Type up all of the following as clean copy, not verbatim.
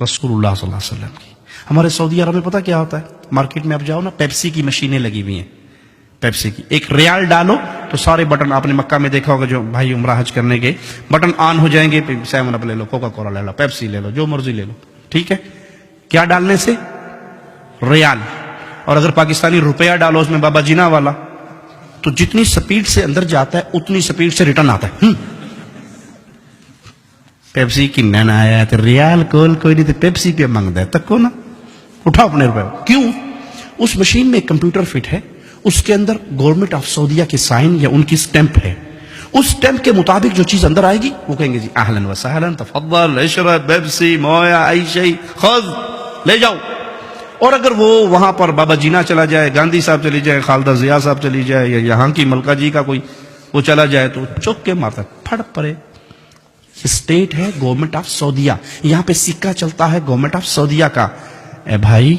رسول اللہ صلی اللہ علیہ وسلم کی. ہمارے سعودی عرب میں پتہ کیا ہوتا ہے؟ مارکیٹ میں آپ جاؤ نا، پیپسی کی مشینیں لگی ہوئی ہیں. پیپسی کی ایک ریال ڈالو تو سارے بٹن، آپ نے مکہ میں دیکھا ہوگا جو بھائی عمرہ حج کرنے گئے، بٹن آن ہو جائیں گے. 7 اپ لے لو، کوکا کولا لے لو، پیپسی لے لو، جو مرضی لے لو. ٹھیک ہے، کیا ڈالنے سے؟ ریال. اور اگر پاکستانی روپیہ ڈالو اس میں بابا جینا والا، تو جتنی سپیڈ سے اندر جاتا ہے اتنی سپیڈ سے ریٹرن آتا ہے. پیپسی کی نانا آیا تو ریال کول کوئی نہیں تو پیپسی پہ مانگتا ہے، تک کو نا اٹھا اپنے روپے. کیوں؟ اس مشین میں ایک کمپیوٹر فٹ ہے، اس کے اندر گورنمنٹ آف سعودیہ کے سائن یا ان کی سٹیمپ ہے. اس سٹیمپ کے مطابق جو چیز اندر آئے گی وہ کہیں گے جی اہلا وسہلا تفضل اشرب پیپسی مویا ای شیء خذ، لے جاؤ. اور اگر وہ وہاں پر بابا جینا چلا جائے، گاندھی صاحب چلی جائے، خالدہ ضیاء صاحب چلی جائے، یا یہاں کی ملکہ جی کا کوئی وہ چلا جائے تو چوک کے مارتا ہے، پھڑ پڑے. اسٹیٹ ہے گورنمنٹ آف سعودیہ، یہاں پہ سکہ چلتا ہے گورنمنٹ آف سعودیہ کا. اے بھائی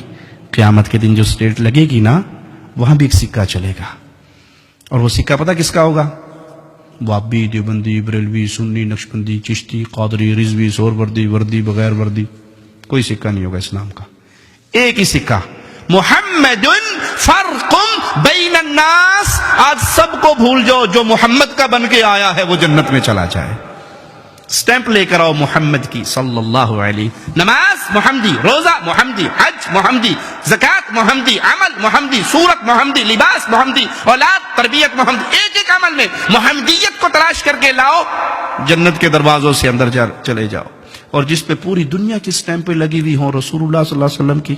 قیامت کے دن جو اسٹیٹ لگے گی نا وہاں بھی ایک سکہ چلے گا. اور وہ سکہ پتہ کس کا ہوگا؟ وابی، دیوبندی، بریلوی، سنی، نقشبندی، چشتی، قادری، رضوی، سہروردی، وردی، بغیر وردی، کوئی سکہ نہیں ہوگا اسلام کا. ایک ہی سکہ، محمد فرق بین الناس. آج سب کو بھول جاؤ، جو محمد کا بن کے آیا ہے وہ جنت میں چلا جائے. سٹیمپ لے کر آؤ محمد کی صلی اللہ علیہ. نماز محمدی، روزہ محمدی، حج محمدی، زکوٰۃ محمدی، عمل محمدی، صورت محمدی، لباس محمدی، اولاد تربیت محمدی. ایک ایک عمل میں محمدیت کو تلاش کر کے لاؤ، جنت کے دروازوں سے اندر چلے جاؤ. اور جس پہ پوری دنیا کی سٹیمپیں لگی ہوئی ہوں، رسول اللہ صلی اللہ علیہ وسلم کی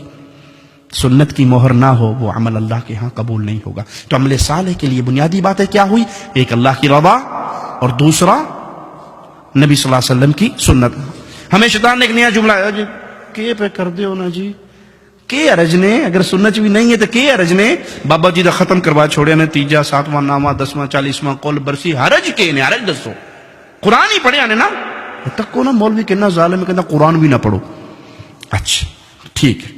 سنت کی مہر نہ ہو، وہ عمل اللہ کے ہاں قبول نہیں ہوگا. تو عمل صالح کے لیے بنیادی باتیں کیا ہوئی؟ ایک اللہ کی رضا، اور دوسرا نبی صلی اللہ علیہ وسلم کی سنت. ہمیں شیطان نے ایک نیا جملہ ہے جی، کے پہ کر دیو نا جی، کے ارج نے، اگر سنت بھی نہیں ہے تو کے ارج نے. بابا جی دا ختم کروا چھوڑے نے، 3 7واں نامہ 10واں 40واں قول برسی، حرج کے نے، حرج دسو قرآن ہی پڑھے آنے نا. تک کو نا مولوی کہنا ظالم ہے، کہنا قرآن بھی نہ پڑھو. اچھا ٹھیک ہے،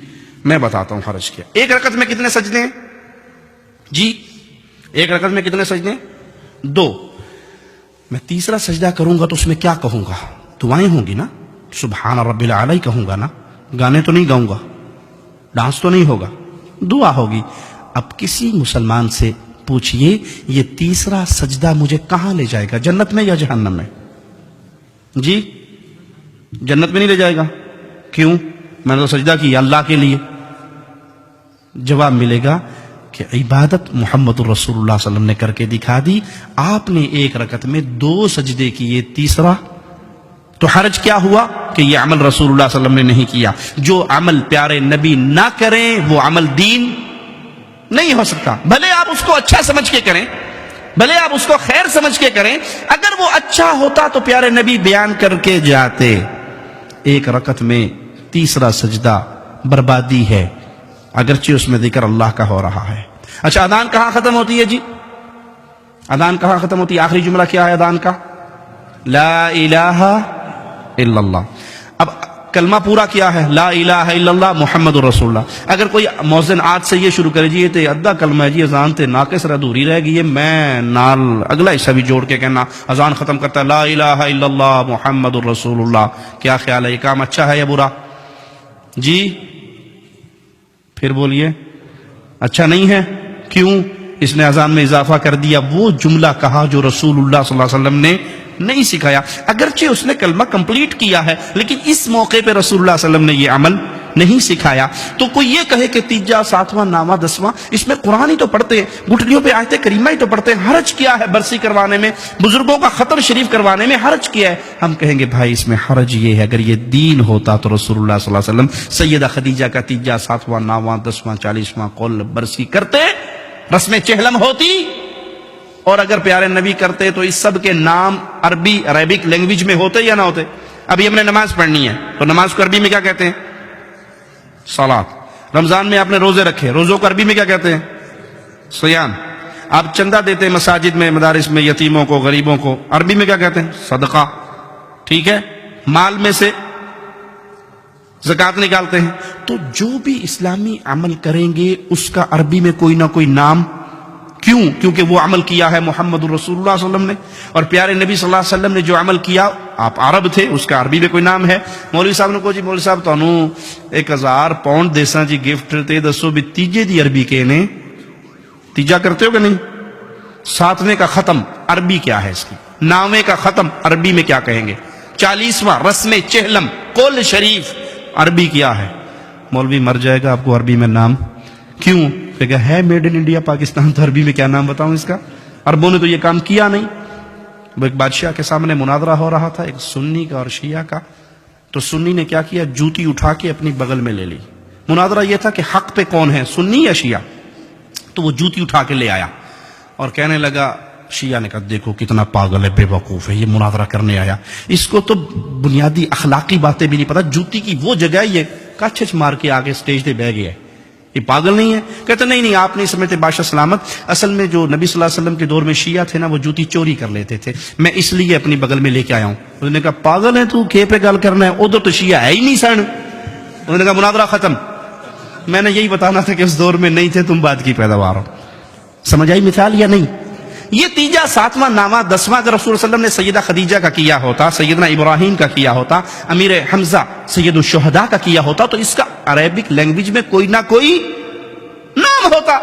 میں بتاتا ہوں حرج کیا. ایک رکعت میں کتنے سجدے ہیں جی؟ ایک رکعت میں کتنے سجدے ہیں؟ 2. میں تیسرا سجدہ کروں گا تو اس میں کیا کہوں گا؟ دعائیں ہوں گی نا، سبحان رب العالی کہوں گا نا، گانے تو نہیں گاؤں گا، ڈانس تو نہیں ہوگا، دعا ہوگی. اب کسی مسلمان سے پوچھئے یہ تیسرا سجدہ مجھے کہاں لے جائے گا، جنت میں یا جہنم میں؟ جی جنت میں نہیں لے جائے گا. کیوں؟ میں نے تو سجدہ کیا اللہ کے لیے. جواب ملے گا کہ عبادت محمد الرسول اللہ صلی اللہ علیہ وسلم نے کر کے دکھا دی. آپ نے ایک رکعت میں 2 سجدے کیے، تیسرا تو حرج کیا ہوا کہ یہ عمل رسول اللہ صلی اللہ علیہ وسلم نے نہیں کیا. جو عمل پیارے نبی نہ کریں وہ عمل دین نہیں ہو سکتا. بھلے آپ اس کو اچھا سمجھ کے کریں، بھلے آپ اس کو خیر سمجھ کے کریں، اگر وہ اچھا ہوتا تو پیارے نبی بیان کر کے جاتے. ایک رکعت میں تیسرا سجدہ بربادی ہے، اگرچہ اس میں ذکر اللہ کا ہو رہا ہے. اچھا اذان کہاں ختم ہوتی ہے جی؟ اذان کہاں ختم ہوتی ہے؟ آخری جملہ کیا ہے اذان کا؟ لا الہ الا اللہ. اب کلمہ پورا کیا ہے؟ لا الہ الا اللہ محمد الرسول اللہ. اگر کوئی مؤذن آج سے یہ شروع کرے جی یہ تے ادھا کلمہ ہے جی، اذان تے ناقص رہ دوری رہ گئی ہے، میں نال اگلا حصہ بھی جوڑ کے کہنا اذان ختم کرتا ہے لا الہ الا اللہ محمد الرسول اللہ. کیا خیال ہے، یہ کام اچھا ہے یا برا جی؟ پھر بولیے اچھا نہیں ہے. کیوں؟ اس نے اذان میں اضافہ کر دیا، وہ جملہ کہا جو رسول اللہ صلی اللہ علیہ وسلم نے نہیں سکھایا. اگرچہ اس نے کلمہ کمپلیٹ کیا ہے لیکن اس موقع پہ رسول اللہ صلی اللہ علیہ وسلم نے یہ عمل نہیں سکھایا. تو کوئی یہ کہے کہ 3 7واں نامہ 10واں اس میں قرآن ہی تو پڑھتے ہیں، گھٹنیوں پہ آیت کریمہ ہی تو پڑھتے ہیں، حرج کیا ہے برسی کروانے میں، بزرگوں کا خطر شریف کروانے میں حرج کیا ہے؟ ہم کہیں گے بھائی اس میں حرج یہ ہے، اگر یہ دین ہوتا تو رسول اللہ صلی اللہ علیہ وسلم سیدہ خدیجہ کا 3 7واں نامہ 10واں 40واں قول برسی کرتے، رسم چہلم ہوتی. اور اگر پیارے نبی کرتے تو اس سب کے نام عربی عربک لینگویج میں ہوتے یا نہ ہوتے؟ ابھی ہم نے نماز پڑھنی ہے تو نماز کو عربی میں کیا کہتے ہیں؟ صلاۃ. رمضان میں آپ نے روزے رکھے، روزوں کو عربی میں کیا کہتے ہیں؟ صیام. آپ چندہ دیتے ہیں مساجد میں مدارس میں یتیموں کو غریبوں کو، عربی میں کیا کہتے ہیں؟ صدقہ. ٹھیک ہے، مال میں سے زکوٰۃ نکالتے ہیں. تو جو بھی اسلامی عمل کریں گے اس کا عربی میں کوئی نہ کوئی نام کیوں؟ کیونکہ وہ عمل کیا ہے محمد الرسول اللہ صلی اللہ علیہ وسلم نے، اور پیارے نبی صلی اللہ علیہ وسلم نے جو عمل کیا، آپ عرب تھے، اس کا عربی میں کوئی نام ہے۔ مولوی صاحب نے کہا جی مولوی صاحب تانوں 1000 پاؤنڈ دیساں جی گفٹ، تے دسو بھی تیجے دی عربی کے نے، تیجا کرتے ہو کہ نہیں؟ ساتویں کا ختم عربی کیا ہے اس کی؟ نامے کا ختم عربی میں کیا کہیں گے؟ 40واں رسم چہلم کل شریف عربی کیا ہے؟ مولوی مر جائے گا آپ کو عربی میں نام کیوں؟ کہ ہے میڈ ان انڈیا پاکستان، تو عربی میں کیا نام بتاؤں اس کا؟ عربوں نے تو یہ کام کیا نہیں۔ وہ ایک بادشاہ کے سامنے مناظرہ ہو رہا تھا، ایک سنی کا اور شیعہ کا، تو سنی نے کیا کیا؟ جوتی اٹھا کے اپنی بغل میں لے لی۔ مناظرہ یہ تھا کہ حق پہ کون ہے، سنی یا شیعہ؟ تو وہ جوتی اٹھا کے لے آیا اور کہنے لگا، شیعہ نے کہا دیکھو کتنا پاگل ہے، بے وقوف ہے، یہ مناظرہ کرنے آیا، اس کو تو بنیادی اخلاقی باتیں بھی نہیں پتا، جوتی کی وہ جگہ یہ کچھ مار کے آگے سٹیج پہ بہ گیا ہے، یہ پاگل نہیں ہے؟ کہتے نہیں آپ نہیں سمجھتے بادشاہ سلامت، اصل میں جو نبی صلی اللہ علیہ وسلم کے دور میں شیعہ تھے نا، وہ جوتی چوری کر لیتے تھے، میں اس لیے اپنی بغل میں لے کے آیا ہوں۔ انہوں نے کہا پاگل ہے تو، کھے پہ گل کرنا ہے، ادھر تو شیعہ ہے ہی نہیں سن۔ انہوں نے کہا مناظرہ ختم۔ میں نے یہی بتانا تھا کہ اس دور میں نہیں تھے تم، بات کی پیداوار ہو۔ سمجھ آئی مثال یا نہیں؟ یہ تیجا 7واں نامہ 10واں اگر رسول اللہ علیہ وسلم نے سیدہ خدیجہ کا کیا ہوتا، سیدنا ابراہیم کا کیا ہوتا، امیر حمزہ سید الشہداء کا کیا ہوتا، تو اس کا عربک لینگویج میں کوئی نہ کوئی نام ہوتا۔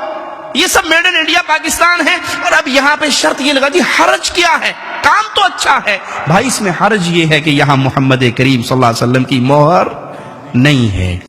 یہ سب میڈ ان انڈیا پاکستان ہے، اور اب یہاں پہ شرط یہ لگا دی حرج کیا ہے؟ کام تو اچھا ہے بھائی، اس میں حرج یہ ہے کہ یہاں محمد کریم صلی اللہ علیہ وسلم کی مہر نہیں ہے۔